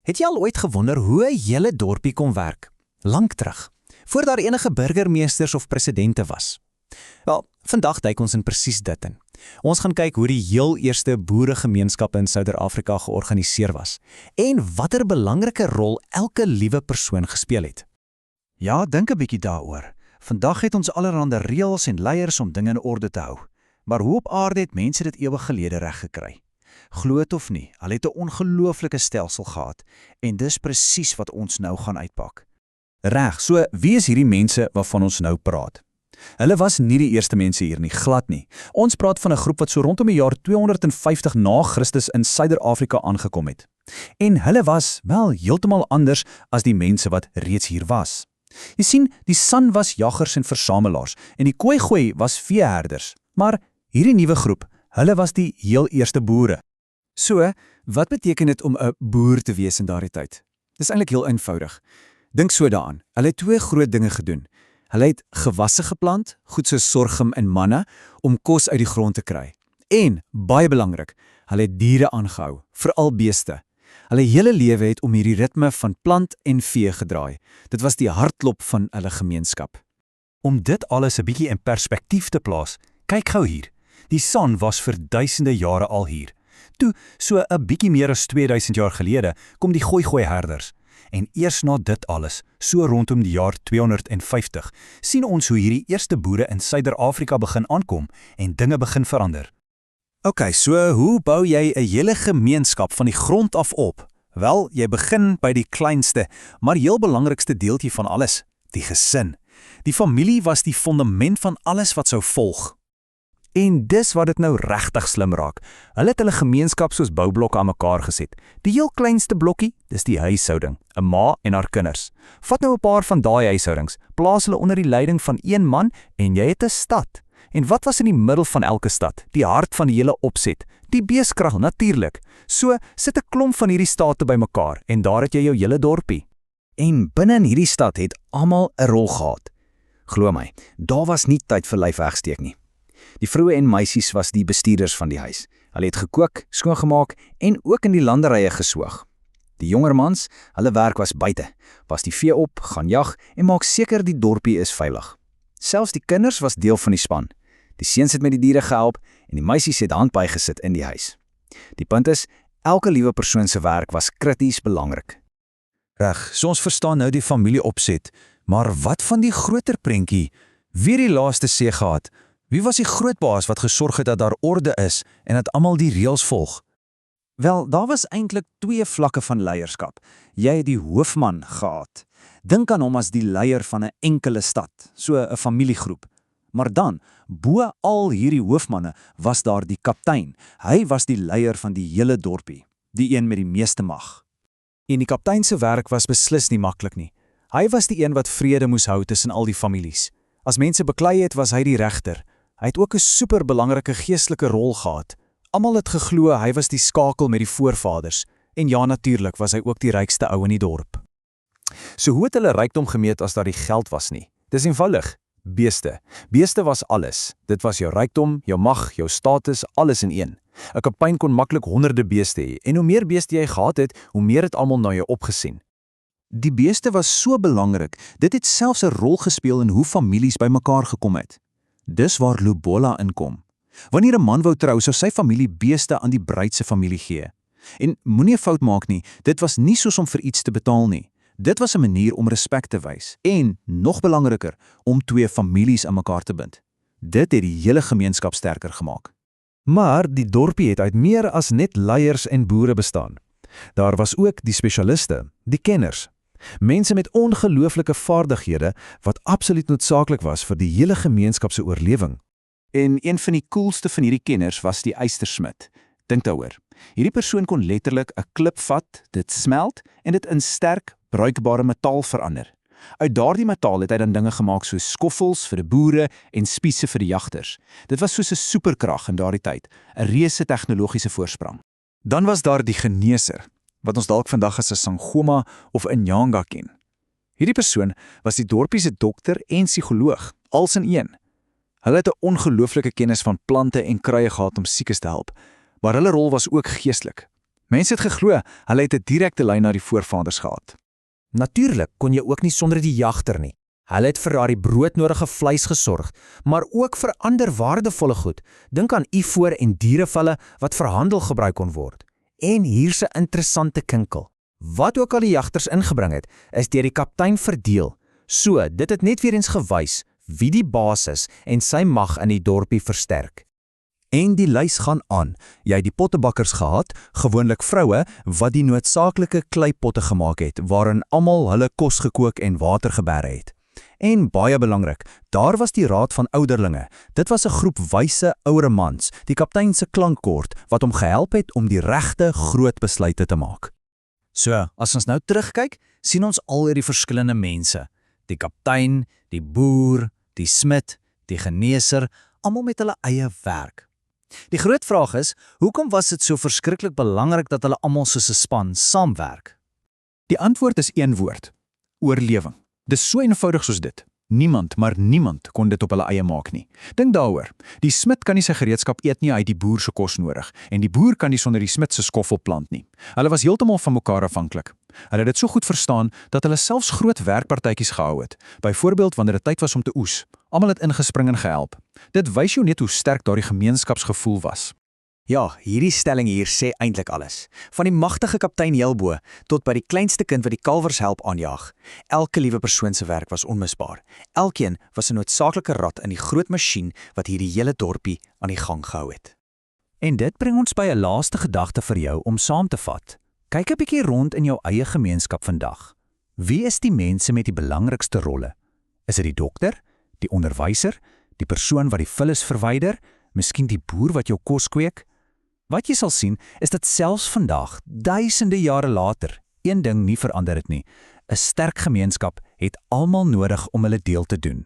Het jy al ooit gewonder hoe 'n hele dorpie kon werk? Lank terug, voor daar enige burgemeesters of presidente was. Wel, vandag duik ons in presies dit in. Ons gaan kyk hoe die heel eerste boeregemeenskappe in Suider-Afrika georganiseer was en watter belangrike rol elke liewe persoon gespeel het. Ja, dink 'n bietjie daaroor. Vandag het ons allerhande reëls en leiers om dinge in orde te hou. Maar hoe op aarde het mense dit ewig gelede reg gekry? Glo het of nie, hulle het 'n ongelooflike stelsel gehad en dis presies wat ons nou gaan uitpak. Reg, so wie is hierdie mense waarvan ons nou praat? Hulle was nie die eerste mense hier nie, glad nie. Ons praat van 'n groep wat so rondom die jaar 250 na Christus in Suider-Afrika aangekom het. En hulle was, wel, heeltemal anders as die mense wat reeds hier was. Jy sien, die San was jaggers en versamelaars en die Khoikhoi was veeherders. Maar hierdie nuwe groep, hulle was die heel eerste boere. So, wat beteken dit om 'n boer te wees in daardie tyd? Dis eintlik heel eenvoudig. Dink so daaraan. Hulle het twee groot dinge gedoen. Hulle het gewasse geplant, goed soos sorghum en manna, om kos uit die grond te kry. En, baie belangrik, hulle het diere aangehou, veral beeste. Hulle hele lewe het om hierdie ritme van plant en vee gedraai. Dit was die hartklop van hulle gemeenskap. Om dit alles 'n bietjie in perspektief te plaas, kyk gou hier. Die San was vir duisende jare al hier. Toe, so 'n bietjie meer as 2000 jaar gelede, kom die Khoikhoi herders. En eers na dit alles, so rondom die jaar 250, sien ons hoe hierdie eerste boere in Suider-Afrika begin aankom en dinge begin verander. OK, so hoe bou jy 'n hele gemeenskap van die grond af op? Wel, jy begin by die kleinste, maar heel belangrikste deeltjie van alles, die gesin. Die familie was die fondament van alles wat sou volg. En dis wat dit nou regtig slim raak. Hulle het hulle gemeenskap soos boublokke aan mekaar gesit. Die heel kleinste blokkie, dis die huishouding, 'n ma en haar kinders. Vat nou 'n paar van daai huishoudings, plaas hulle onder die leiding van een man en jy het 'n stad. En wat was in die middel van elke stad? Die hart van die hele opset, die beeskrag natuurlik. So sit 'n klomp van hierdie state bymekaar en daar het jy jou hele dorpie. En binne in hierdie stad het almal 'n rol gehad. Glo my, daar was nie tyd vir lyf wegsteek nie. Die vroue en meisies was die bestuurders van die huis. Hulle het gekook, skoongemaak en ook in die landerye gesoog. Die jonger mans, hulle werk was buite, was die vee op, gaan jag en maak seker die dorpie is veilig. Selfs die kinders was deel van die span. Die seuns het met die diere gehelp en die meisies het hand bygesit in die huis. Die punt is, elke liewe persoon se werk was krities belangrik. Reg, so ons verstaan nou die familieopset, maar wat van die groter prentjie? Wie het die laaste sê gehad? Wie was die groot baas wat gesorg het dat daar orde is en dat almal die reëls volg? Wel, daar was eintlik twee vlakke van leierskap. Jy het die hoofman gehad. Dink aan hom as die leier van 'n enkele stad, so 'n familiegroep. Maar dan, bo al hierdie hoofmanne, was daar die kaptein. Hy was die leier van die hele dorpie, die een met die meeste mag. En die kaptein se werk was beslis nie maklik nie. Hy was die een wat vrede moes hou tussen al die families. As mense beklei het, was hy die regter. Hy het ook 'n superbelangrike geestelike rol gehad. Almal het geglo hy was die skakel met die voorvaders. En ja, natuurlik was hy ook die rykste ou in die dorp. So hoe het hulle rykdom gemeet as daar die geld was nie? Dis eenvoudig. Beeste. Beeste was alles. Dit was jou rykdom, jou mag, jou status, alles in een. 'n Kaptein kon maklik honderde beeste hê en hoe meer beeste jy gehad het, hoe meer het almal na jou opgesien. Die beeste was so belangrik, dit het selfs 'n rol gespeel in hoe families bymekaar gekom het. Dis waar lobola inkom. Wanneer 'n man wou trou, sou sy familie beeste aan die bruid se familie gee. En moenie 'n fout maak nie, dit was nie soos om vir iets te betaal nie. Dit was 'n manier om respek te wys en, nog belangriker, om twee families aan mekaar te bind. Dit het die hele gemeenskap sterker gemaak. Maar die dorpie het uit meer as net leiers en boere bestaan. Daar was ook die spesialiste, die kenners. Mense met ongelooflike vaardighede wat absoluut noodsaaklik was vir die hele gemeenskap se oorlewing. En een van die coolste van hierdie kenners was die ystersmid. Dink daaroor. Hierdie persoon kon letterlik 'n klip vat, dit smelt en dit in sterk, bruikbare metaal verander. Uit daardie metaal het hy dan dinge gemaak soos skoffels vir die boere en spiese vir die jagters. Dit was soos 'n superkrag in daardie tyd, 'n reuse tegnologiese voorsprang. Dan was daar die geneeser, wat ons dalk vandag as 'n sangoma of 'n nyanga ken. Hierdie persoon was die dorpie se dokter en psigoloog, als in een. Hulle het 'n ongelooflike kennis van plante en kruie gehad om siekes te help, maar hulle rol was ook geestelik. Mense het geglo, hulle het 'n direkte lyn na die voorvaders gehad. Natuurlik kon jy ook nie sonder die jagter nie. Hulle het vir daardie broodnodige vleis gesorg, maar ook vir ander waardevolle goed. Dink aan ivoor en dierevelle wat vir handel gebruik kon word. En hier's 'n interessante kinkel. Wat ook al die jagters ingebring het, is deur die kaptein verdeel. So, dit het net weer eens gewys wie die baas is en sy mag in die dorpie versterk. En die lys gaan aan. Jy het die pottebakkers gehad, gewoonlik vroue wat die noodsaaklike kleipotte gemaak het waarin almal hulle kos gekook en water geberei het. En baie belangrik, daar was die raad van ouderlinge. Dit was 'n groep wyse ouer mans, die kaptein se klankkoord wat hom gehelp het om die regte groot besluite te maak. So, as ons nou terugkyk, sien ons al hierdie verskillende mense. Die kaptein, die boer, die smid, die geneeser, almal met hulle eie werk. Die groot vraag is, hoekom was dit so verskriklik belangrik dat hulle almal soos 'n span saamwerk? Die antwoord is een woord: oorlewing. Dis so eenvoudig soos dit. Niemand, maar niemand kon dit op hulle eie maak nie. Dink daaroor. Die smid kan nie sy gereedskap eet nie, hy het die boer se kos nodig. En die boer kan nie sonder die smid se skoffel plant nie. Hulle was heeltemal van mekaar afhanklik. Hulle het dit so goed verstaan dat hulle selfs groot werkpartytjies gehou het. Byvoorbeeld wanneer dit tyd was om te oes. Almal het ingespring en gehelp. Dit wys jou net hoe sterk daardie gemeenskapsgevoel was. Ja, hierdie stelling hier sê eintlik alles. Van die magtige kaptein Helbo tot by die kleinste kind wat die kalwers help aanjaag. Elke liewe persoon se werk was onmisbaar. Elkeen was 'n noodsaaklike rad in die groot masjien wat hierdie hele dorpie aan die gang gehou het. En dit bring ons by 'n laaste gedagte vir jou om saam te vat. Kyk 'n bietjie rond in jou eie gemeenskap vandag. Wie is die mense met die belangrikste rolle? Is dit die dokter, die onderwyser, die persoon wat die vullis verwyder, miskien die boer wat jou kos kweek? Wat jy sal sien, is dat selfs vandag, duisende jare later, een ding nie verander het nie. 'n Sterk gemeenskap het almal nodig om hulle deel te doen.